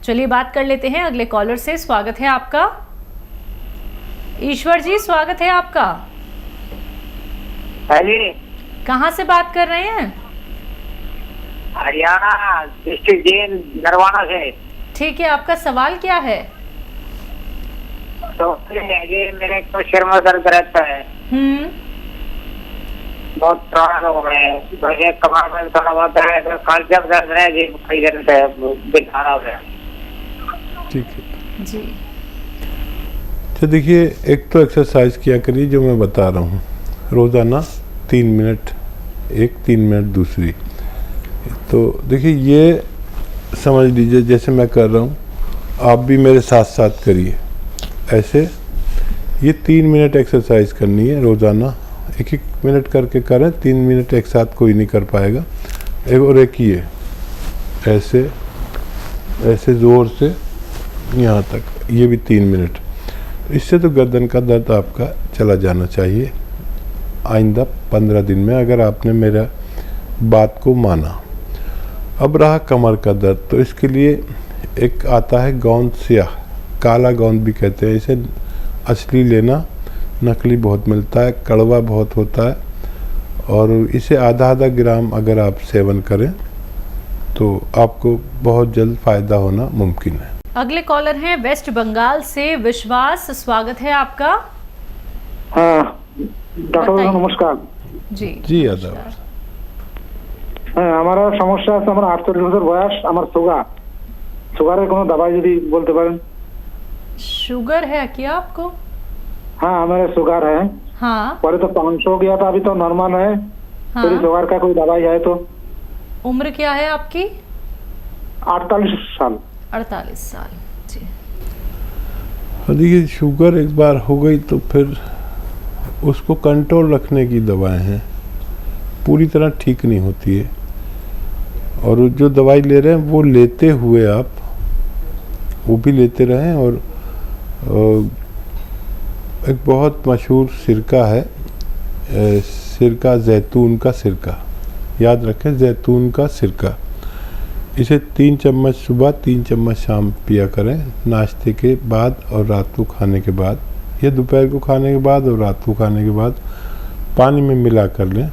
चलिए बात कर लेते हैं अगले कॉलर से। स्वागत है आपका। ईश्वर जी स्वागत है आपका। कहाँ से बात कर रहे हैं? हरियाणा डिस्ट्रिक्ट जेल नरवाना से। ठीक है, आपका सवाल क्या है? तो मेरे को सिर में दर्द रहता है, बहुत पुराना हो गया है, मुझे कमर में थोड़ा बहुत है, तो कल जब दर्द है जी कई दिन से बिठाना हो गया। ठीक है जी। तो देखिए, एक तो एक्सरसाइज किया करिए जो मैं बता रहा हूँ रोज़ाना, 3 मिनट एक, 3 मिनट दूसरी। तो देखिए, ये समझ लीजिए जैसे मैं कर रहा हूँ, आप भी मेरे साथ साथ करिए ऐसे। ये 3 मिनट एक्सरसाइज करनी है रोज़ाना, 1-1 मिनट करके करें, 3 मिनट एक साथ कोई नहीं कर पाएगा। एक ये ऐसे ऐसे ज़ोर से यहाँ तक, ये भी 3 मिनट। इससे तो गर्दन का दर्द आपका चला जाना चाहिए आइंदा 15 दिन में, अगर आपने मेरा बात को माना। अब रहा कमर का दर्द, तो इसके लिए एक आता है गोंद स्याह, काला गोंद भी कहते हैं इसे। असली लेना, नकली बहुत मिलता है, कड़वा बहुत होता है, और इसे आधा ग्राम अगर आप सेवन करें तो आपको बहुत जल्द फ़ायदा होना मुमकिन है। अगले कॉलर हैं वेस्ट बंगाल से विश्वास। स्वागत है आपका। हाँ डॉक्टर नमस्कार। जी जी आदाब। আমার সমস্যা আছে, আমার 48 বছর বয়স, আমার সুগারের কোনো दवाई যদি বলতে পারেন। शुगर है क्या आपको? हाँ मेरा शुगर है। हाँ पहले तो 500 हो गया था, अभी तो नॉर्मल है। हाँ। तो शुगर का कोई दवाई है तो? उम्र क्या है आपकी? 48 साल। 48 साल जी। देखिए, शुगर एक बार हो गई तो फिर उसको कंट्रोल रखने की दवाएं हैं, पूरी तरह ठीक नहीं होती है। और जो दवाई ले रहे हैं वो लेते हुए आप वो भी लेते रहें। और एक बहुत मशहूर सिरका है, सिरका, जैतून का सिरका, याद रखें, जैतून का सिरका। इसे 3 चम्मच सुबह, 3 चम्मच शाम पिया करें, नाश्ते के बाद और रात को खाने के बाद, या दोपहर को खाने के बाद और रात को खाने के बाद पानी में मिला कर लें,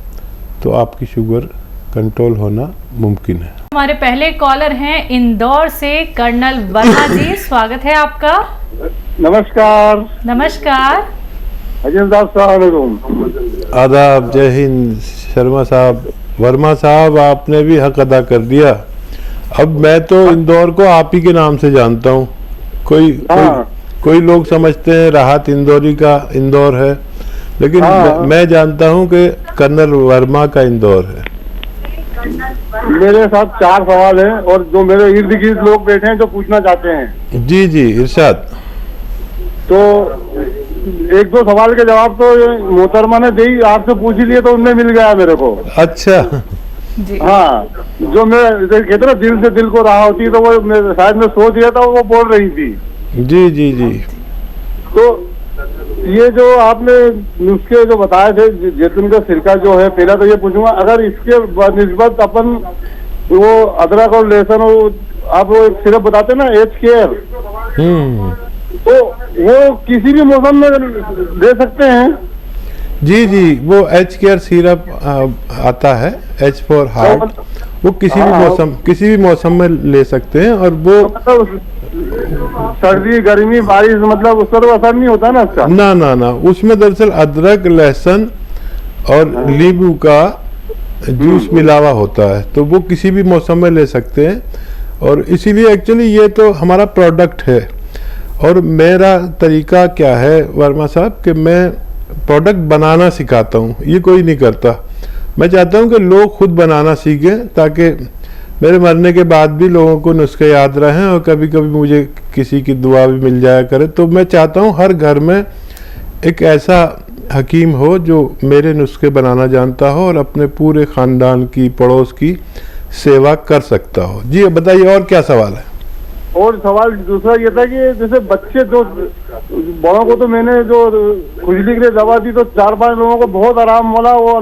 तो आपकी शुगर कंट्रोल होना मुमकिन है। हमारे पहले कॉलर हैं इंदौर से कर्नल वर्मा जी। स्वागत है आपका। नमस्कार। नमस्कार। आदाब, जय हिंद। शर्मा साहब, वर्मा साहब, आपने भी हक अदा कर दिया। अब मैं तो इंदौर को आप ही के नाम से जानता हूँ। कोई लोग समझते हैं राहत इंदौरी का इंदौर है, लेकिन मैं जानता हूँ कि कर्नल वर्मा का इंदौर है। मेरे साथ 4 सवाल हैं, और जो मेरे इर्द गिर्द लोग बैठे हैं जो पूछना चाहते हैं। जी जी, इरशाद। तो 1-2 सवाल के जवाब तो मोहतरमा ने दी, आपसे पूछ ही लिए तो उनमें मिल गया मेरे को। अच्छा जी। हाँ, जो मैं कहते ना दिल से दिल को रहा होती है, तो वो शायद मैं सोच दिया था, वो बोल रही थी। जी जी जी। तो ये जो आपने नुस्खे जो बताए थे, जैतून का सिरका जो है, पहला तो ये पूछूंगा, अगर इसके निस्बत अपन वो अदरक और लहसुन और आप वो सिरप बताते ना, एच केयर, तो वो किसी भी मौसम में दे सकते हैं? जी जी, वो एच केयर सिरप आता है, एच फॉर हार्ट, वो किसी भी मौसम में ले सकते हैं। और वो सर्दी, गर्मी, बारिश, मतलब उस पर असर नहीं होता ना उसका? ना, उसमें दरअसल अदरक, लहसुन और नींबू का जूस मिलावा होता है, तो वो किसी भी मौसम में ले सकते हैं। और इसीलिए एक्चुअली ये तो हमारा प्रोडक्ट है। और मेरा तरीका क्या है वर्मा साहब, कि मैं प्रोडक्ट बनाना सिखाता हूँ, ये कोई नहीं करता। मैं चाहता हूँ कि लोग खुद बनाना सीखें, ताकि मेरे मरने के बाद भी लोगों को नुस्खे याद रहें, और कभी कभी मुझे किसी की दुआ भी मिल जाया करे। तो मैं चाहता हूँ हर घर में एक ऐसा हकीम हो जो मेरे नुस्खे बनाना जानता हो और अपने पूरे ख़ानदान की, पड़ोस की सेवा कर सकता हो। जी बताइए, और क्या सवाल है? और सवाल दूसरा ये था कि जैसे बच्चे, जो बड़ों को तो मैंने जो खुजली के लिए दवा दी, तो 4-5 लोगों को बहुत आराम मिला, वो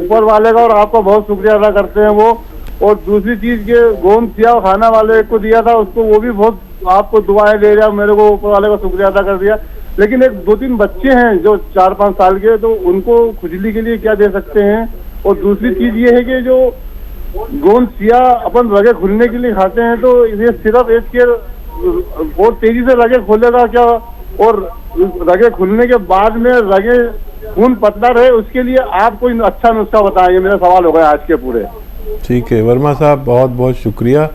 ऊपर वाले का और आपका बहुत शुक्रिया अदा करते हैं वो। और दूसरी चीज के गोंद सिया खाना वाले को दिया था उसको, वो भी बहुत आपको दुआएं दे रहा, मेरे को ऊपर वाले का शुक्रिया अदा कर दिया। लेकिन एक 2-3 बच्चे हैं जो 4-5 साल के, तो उनको खुजली के लिए क्या दे सकते हैं? और दूसरी चीज ये है कि जो गोंद सिया अपन रगे खुलने के लिए खाते हैं, तो ये सिर्फ एक के और तेजी से रगे खोलेगा क्या? और रगे खुलने के बाद में रगे खून पतला रहे, उसके लिए आप कोई अच्छा नुस्खा बताएंगे? मेरा सवाल हो गया आज के पूरे। ठीक है वर्मा साहब, बहुत बहुत शुक्रिया।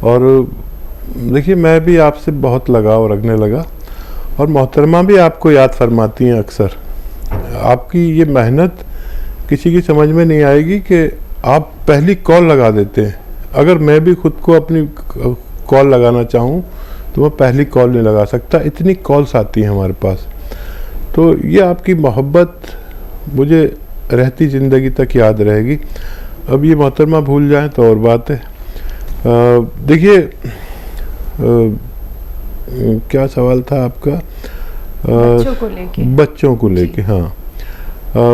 और देखिए मैं भी आपसे बहुत लगाव रखने लगा, और मोहतरमा भी आपको याद फरमाती हैं अक्सर। आपकी ये मेहनत किसी की समझ में नहीं आएगी कि आप पहली कॉल लगा देते हैं। अगर मैं भी खुद को अपनी कॉल लगाना चाहूँ तो मैं पहली कॉल नहीं लगा सकता, इतनी कॉल्स आती हैं हमारे पास। तो ये आपकी मोहब्बत मुझे रहती ज़िंदगी तक याद रहेगी। अब ये मोहतरमा भूल जाएं तो और बात है। देखिए क्या सवाल था आपका? बच्चों को लेके। बच्चों को लेके, हाँ।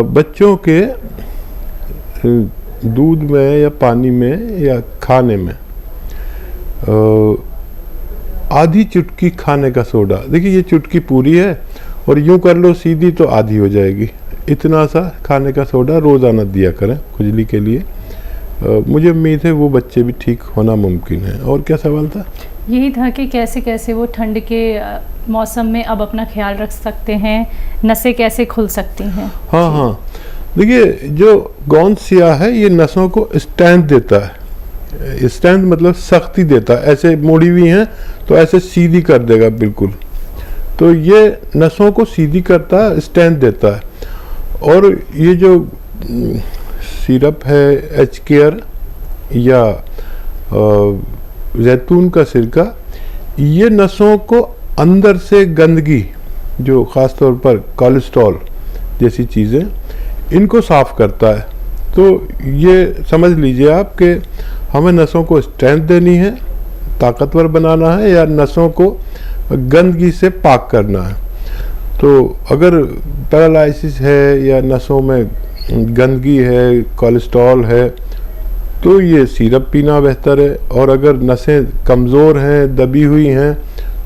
बच्चों के दूध में या पानी में या खाने में आधी चुटकी खाने का सोडा, देखिए ये चुटकी पूरी है और यूं कर लो सीधी तो आधी हो जाएगी, इतना सा खाने का सोडा रोज़ाना दिया करें खुजली के लिए। मुझे उम्मीद है वो बच्चे भी ठीक होना मुमकिन है। और क्या सवाल था? यही था कि कैसे कैसे वो ठंड के मौसम में अब अपना ख्याल रख सकते हैं, नसें कैसे खुल सकती हैं। हाँ हाँ, देखिए जो गोंद सिया है ये नसों को स्ट्रेंथ देता है। स्ट्रेंथ मतलब सख्ती देता है। ऐसे मोड़ी हुई हैं तो ऐसे सीधी कर देगा बिल्कुल, तो ये नसों को सीधी करता है, स्ट्रेंथ देता है। और ये जो सिरप है एच केयर या जैतून का सिरका, ये नसों को अंदर से गंदगी, जो ख़ास तौर पर कोलेस्ट्रॉल जैसी चीज़ें, इनको साफ़ करता है। तो ये समझ लीजिए आप कि हमें नसों को स्ट्रेंथ देनी है, ताकतवर बनाना है, या नसों को गंदगी से पाक करना है। तो अगर पैरालिसिस है या नसों में गंदगी है, कोलेस्ट्रॉल है, तो ये सिरप पीना बेहतर है। और अगर नसें कमज़ोर हैं, दबी हुई हैं,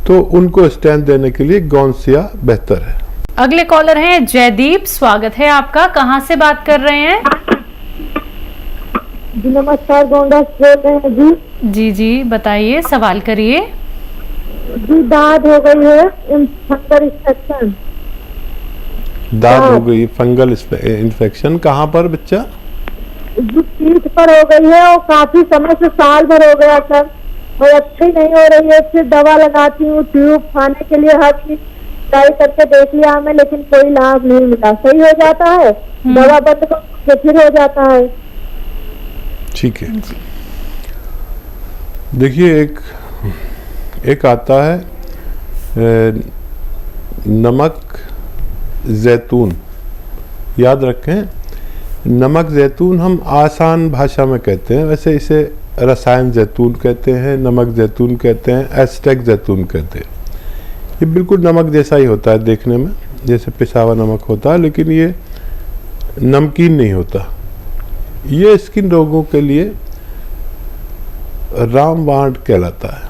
तो उनको स्ट्रेंथ देने के लिए गोंद सिया बेहतर है। अगले कॉलर हैं जयदीप, स्वागत है आपका। कहाँ से बात कर रहे हैं? जी नमस्कार, गोंडा से बोल रहे हैं जी। जी जी बताइए, सवाल करिए। जी दाद हो गई है, फंगल इन्फेक्शन। दाद हो गई, फंगल इन्फेक्शन, कहाँ पर बच्चा? जी पीठ पर हो गई है और काफी समय से, साल भर हो गया सर, और अच्छी नहीं हो रही है। फिर दवा लगाती हूँ, ट्यूब खाने के लिए हर चीज ट्राई करके देख लिया हमें, लेकिन कोई लाभ नहीं मिला। सही हो जाता है, दवा बंद करके फिर हो जाता है। ठीक है, देखिए एक आता है नमक जैतून। याद रखें, नमक जैतून हम आसान भाषा में कहते हैं, वैसे इसे रसायन जैतून कहते हैं, नमक जैतून कहते हैं, एस्टेक जैतून कहते हैं। ये बिल्कुल नमक जैसा ही होता है देखने में, जैसे पिसा हुआ नमक होता है, लेकिन ये नमकीन नहीं होता। ये स्किन रोगों के लिए रामबाण कहलाता है।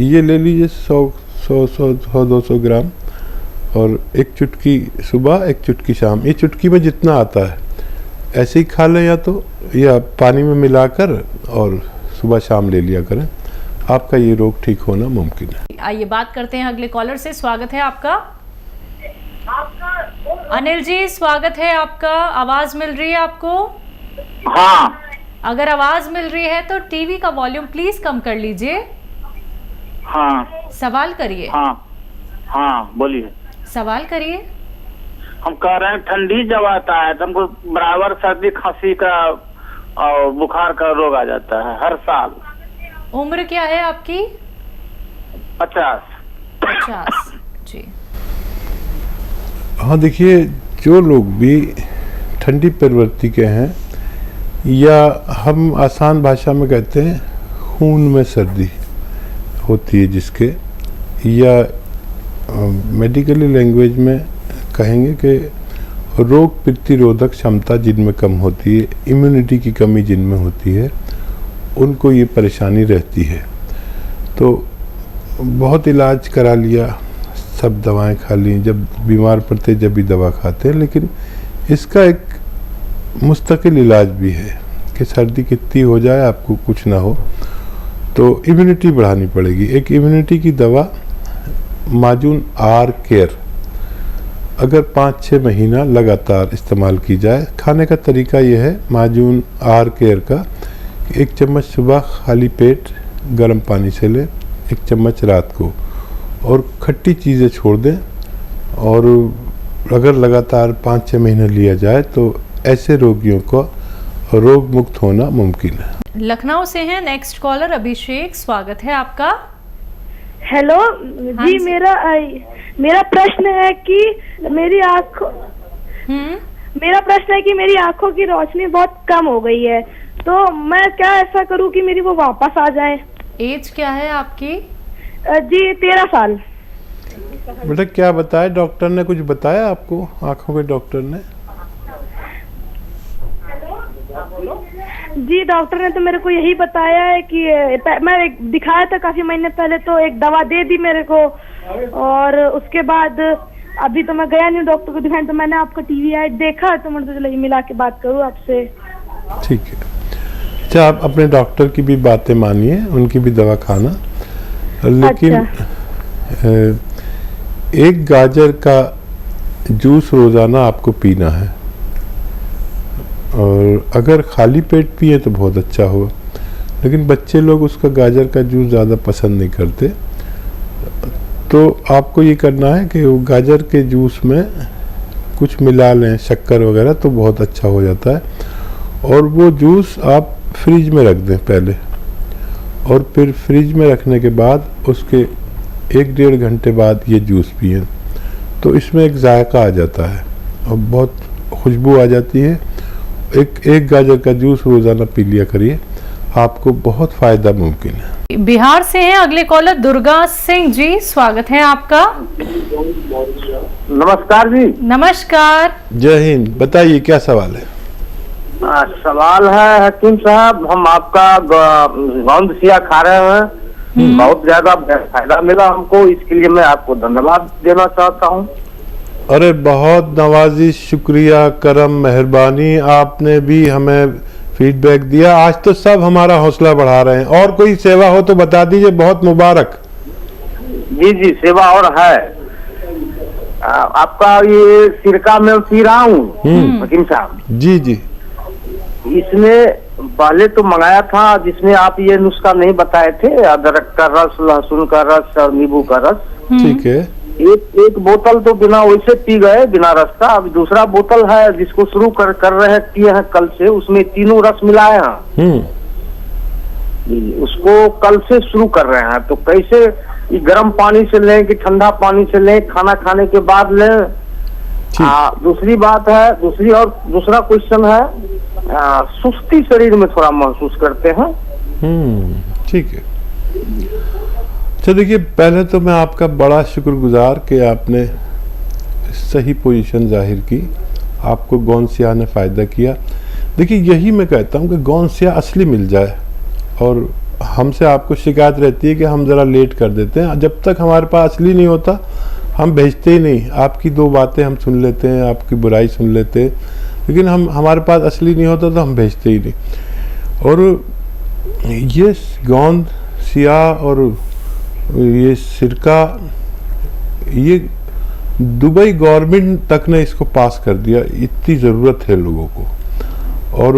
ये ले लीजिए 100-200 ग्राम, और एक चुटकी सुबह, एक चुटकी शाम। ये चुटकी में जितना आता है ऐसे ही खा लें, या पानी में मिलाकर और सुबह शाम ले लिया करें, आपका ये रोग ठीक होना मुमकिन है। आइए बात करते हैं अगले कॉलर से। स्वागत है आपका। अनिल जी स्वागत है आपका। आवाज मिल रही है आपको? हाँ। अगर आवाज मिल रही है तो टीवी का वॉल्यूम प्लीज कम कर लीजिए। हाँ। सवाल करिए। हाँ हाँ बोलिए। सवाल करिए। हम कह रहे हैं ठंडी जब आता है तो हमको बराबर सर्दी खांसी का और बुखार का रोग आ जाता है हर साल। उम्र क्या है आपकी? 50 जी। हाँ देखिए, जो लोग भी ठंडी प्रवृत्ति के हैं, या हम आसान भाषा में कहते हैं खून में सर्दी होती है जिसके, या मेडिकली लैंग्वेज में कहेंगे कि रोग प्रतिरोधक क्षमता जिनमें कम होती है, इम्यूनिटी की कमी जिनमें होती है, उनको ये परेशानी रहती है। तो बहुत इलाज करा लिया, सब दवाएं खा ली, जब बीमार पड़ते जब भी दवा खाते हैं, लेकिन इसका एक मुस्तकिल इलाज भी है कि सर्दी कितनी हो जाए आपको कुछ ना हो, तो इम्यूनिटी बढ़ानी पड़ेगी। एक इम्यूनिटी की दवा माजून आर केयर अगर 5-6 महीना लगातार इस्तेमाल की जाए, खाने का तरीका यह है माजून आर केयर का, 1 चम्मच सुबह खाली पेट गर्म पानी से लें, 1 चम्मच रात को, और खट्टी चीज़ें छोड़ दें। और अगर लगातार 5-6 महीने लिया जाए तो ऐसे रोगियों को रोग मुक्त होना मुमकिन है। लखनऊ से हैं नेक्स्ट कॉलर अभिषेक, स्वागत है आपका। हेलो जी, मेरा प्रश्न है कि मेरी आंखों की रोशनी बहुत कम हो गई है, तो मैं क्या ऐसा करूं कि मेरी वो वापस आ जाए। एज क्या है आपकी? जी 13 साल। बेटा क्या बताया डॉक्टर ने, कुछ बताया आपको आंखों के डॉक्टर ने? जी डॉक्टर ने तो मेरे को यही बताया है कि मैं दिखाया था काफी महीने पहले, तो एक दवा दे दी मेरे को, और उसके बाद अभी तो मैं गया नहीं डॉक्टर को दिखाने, तो मैंने आपका टीवी ऐड देखा, तो मैंने सोचा मिला के बात करूँ आपसे। ठीक है, अच्छा आप अपने डॉक्टर की भी बातें मानिए, उनकी भी दवा खाना, लेकिन अच्छा। एक गाजर का जूस रोज़ाना आपको पीना है, और अगर खाली पेट पिए तो बहुत अच्छा होगा, लेकिन बच्चे लोग उसका गाजर का जूस ज़्यादा पसंद नहीं करते। तो आपको ये करना है कि वो गाजर के जूस में कुछ मिला लें, शक्कर वगैरह, तो बहुत अच्छा हो जाता है। और वो जूस आप फ्रिज में रख दें पहले, और फिर फ्रिज में रखने के बाद उसके 1-1.5 घंटे बाद ये जूस पिएं, तो इसमें एक जायका आ जाता है और बहुत खुशबू आ जाती है। एक गाजर का जूस रोज़ाना पी लिया करिए, आपको बहुत फ़ायदा मुमकिन है। बिहार से हैं अगले कॉलर दुर्गा सिंह जी, स्वागत है आपका। नमस्कार जी। नमस्कार। जय हिंद, बताइए क्या सवाल है? सवाल है हकीम साहब, हम आपका गोंद सिया खा रहे हैं, बहुत ज्यादा फायदा मिला हमको, इसके लिए मैं आपको धन्यवाद देना चाहता हूँ। अरे बहुत नवाजी, शुक्रिया, करम, मेहरबानी, आपने भी हमें फीडबैक दिया, आज तो सब हमारा हौसला बढ़ा रहे हैं। और कोई सेवा हो तो बता दीजिए, बहुत मुबारक। जी जी, सेवा और है। आपका ये सिरका मैं पी रहा हूँ हकीम साहब। जी जी, इसमें पहले तो मंगाया था जिसमें आप ये नुस्खा नहीं बताए थे, अदरक का रस, लहसुन का रस और नींबू का रस। ठीक है। एक बोतल तो बिना वैसे पी गए, बिना रस का। अब दूसरा बोतल है जिसको शुरू कर रहे किए हैं कल से, उसमें तीनों रस मिलाए हैं। उसको कल से शुरू कर रहे हैं, तो कैसे गर्म पानी से लें कि ठंडा पानी से लें, खाना खाने के बाद लें? दूसरी बात है, दूसरा क्वेश्चन है, सुस्ती शरीर में थोड़ा महसूस करते हैं। ठीक है। अच्छा देखिए, पहले तो मैं आपका बड़ा शुक्रगुजार कि आपने सही पोजीशन जाहिर की, आपको गोंद सिया ने फ़ायदा किया। देखिए यही मैं कहता हूँ कि गोंद सिया असली मिल जाए, और हमसे आपको शिकायत रहती है कि हम ज़रा लेट कर देते हैं। जब तक हमारे पास असली नहीं होता हम भेजते ही नहीं। आपकी 2 बातें हम सुन लेते हैं, आपकी बुराई सुन लेते हैं, लेकिन हमारे पास असली नहीं होता तो हम भेजते ही नहीं। और ये गोंद सिया और ये सिरका, ये दुबई गवर्नमेंट तक ने इसको पास कर दिया, इतनी ज़रूरत है लोगों को, और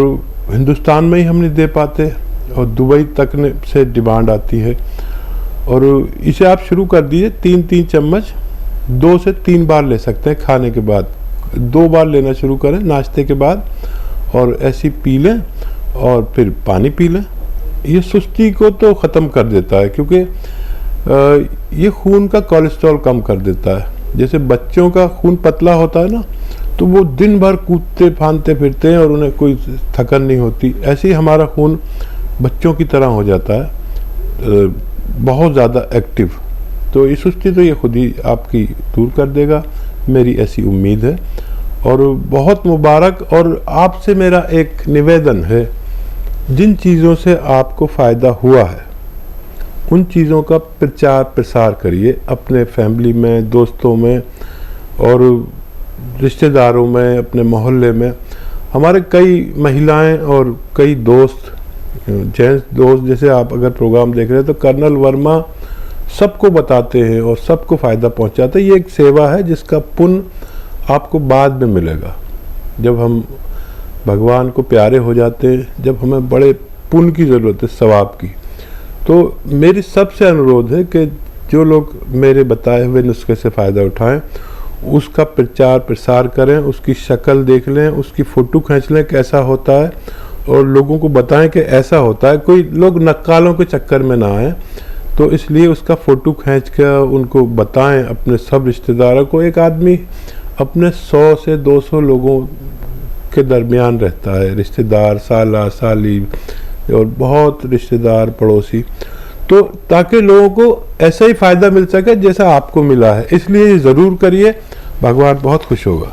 हिंदुस्तान में ही हम नहीं दे पाते, और दुबई तक ने से डिमांड आती है। और इसे आप शुरू कर दीजिए, 3-3 चम्मच 2 से 3 बार ले सकते हैं खाने के बाद। 2 बार लेना शुरू करें नाश्ते के बाद, और ऐसी पी लें, और फिर पानी पी लें। ये सुस्ती को तो ख़त्म कर देता है, क्योंकि ये खून का कोलेस्ट्रॉल कम कर देता है। जैसे बच्चों का खून पतला होता है ना, तो वो दिन भर कूदते फांदते फिरते हैं और उन्हें कोई थकन नहीं होती। ऐसे ही हमारा खून बच्चों की तरह हो जाता है, बहुत ज़्यादा एक्टिव। तो ये सुस्ती तो ये खुद ही आपकी दूर कर देगा, मेरी ऐसी उम्मीद है। और बहुत मुबारक। और आपसे मेरा एक निवेदन है, जिन चीज़ों से आपको फ़ायदा हुआ है उन चीज़ों का प्रचार प्रसार करिए अपने फैमिली में, दोस्तों में और रिश्तेदारों में, अपने मोहल्ले में। हमारे कई महिलाएं और कई दोस्त, जेंट्स दोस्त, जैसे आप अगर प्रोग्राम देख रहे हैं तो कर्नल वर्मा सबको बताते हैं और सबको फ़ायदा पहुंचाते हैं। ये एक सेवा है जिसका पुण्य आपको बाद में मिलेगा। जब हम भगवान को प्यारे हो जाते हैं, जब हमें बड़े पुण्य की ज़रूरत है, सवाब की, तो मेरी सबसे अनुरोध है कि जो लोग मेरे बताए हुए नुस्खे से फ़ायदा उठाएं, उसका प्रचार प्रसार करें, उसकी शक्ल देख लें, उसकी फ़ोटो खींच लें कैसा होता है और लोगों को बताएं कि ऐसा होता है। कोई लोग नक्कालों के चक्कर में ना आए, तो इसलिए उसका फ़ोटो खींच कर उनको बताएं अपने सब रिश्तेदारों को। एक आदमी अपने 100 से 200 लोगों के दरमियान रहता है, रिश्तेदार, साला साली और बहुत रिश्तेदार, पड़ोसी, तो ताकि लोगों को ऐसा ही फ़ायदा मिल सके जैसा आपको मिला है। इसलिए ज़रूर करिए, भगवान बहुत खुश होगा।